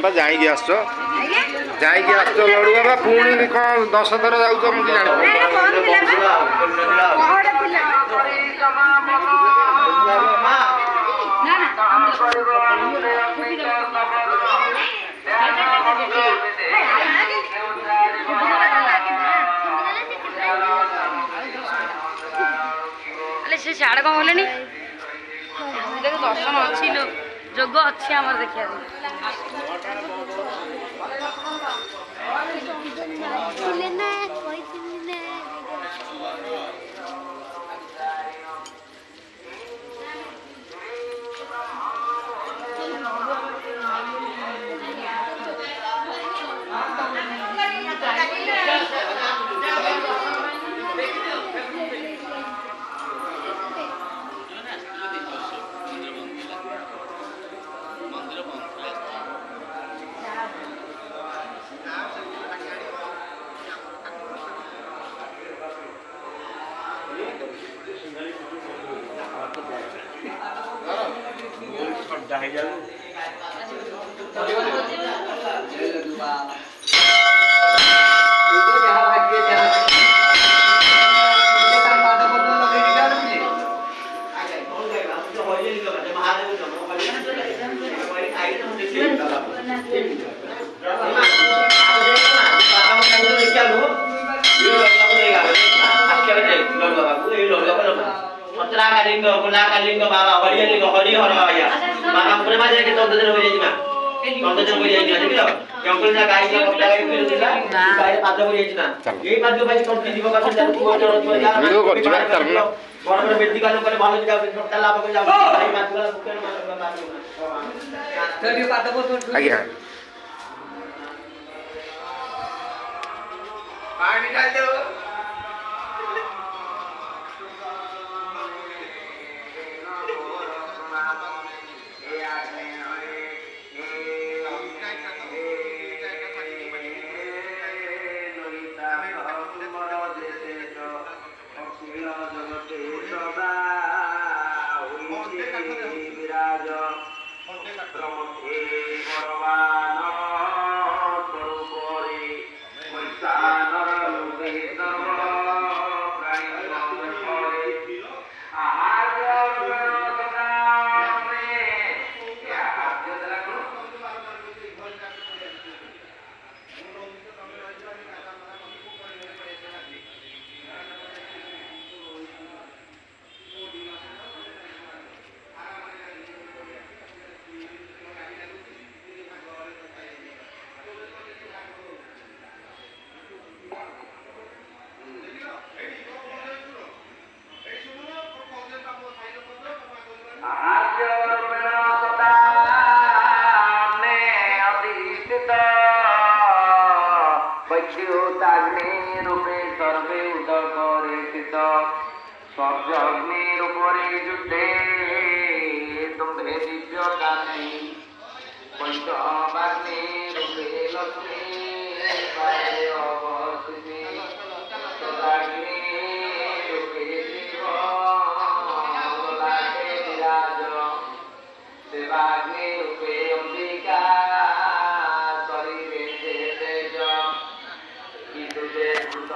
ବା ଯାଇକି ଆସିଛ ଲଡ଼ୁ ବାବା ପୁଣି କ'ଣ 10 ଥର ଯାଉଛ ମୁଁ ଜାଣିପାରୁନି। ସେ ସିଆଡ଼େ କ'ଣ ଗଲେଣି ଦେଖ ଦର୍ଶନ ଅଛି ଯୋଗ ଅଛି ଆମର ଦେଖିବାକୁ। Lindo bawa harian lindo hari hari ya. Maka punya macam kita tuh jadi boleh juga. Contoh jadi boleh juga, jadi loh. Yang punya gaya yang kita gaya itu juga, gaya pada boleh juga. Ini pada macam kalau di bawah kita tuh boleh jalan. Orang berarti kalau malu juga, kalau apa kerja, gaya pada bukan malu. Jadi pada betul. Lagi. Pani dah. স্বর্গগ্নির উপরে যুদ্ধে তুমে দিব্য কানে পঞ্চবাগ্নি রূপে লক্ষ্মী পায়ে অবস্থিতি সদাগ্নি রূপে শিব লাগে বিরাজ দেবাগ্নি রূপে অম্বিকা শরীরে তেজ কিন্তু যে ভূত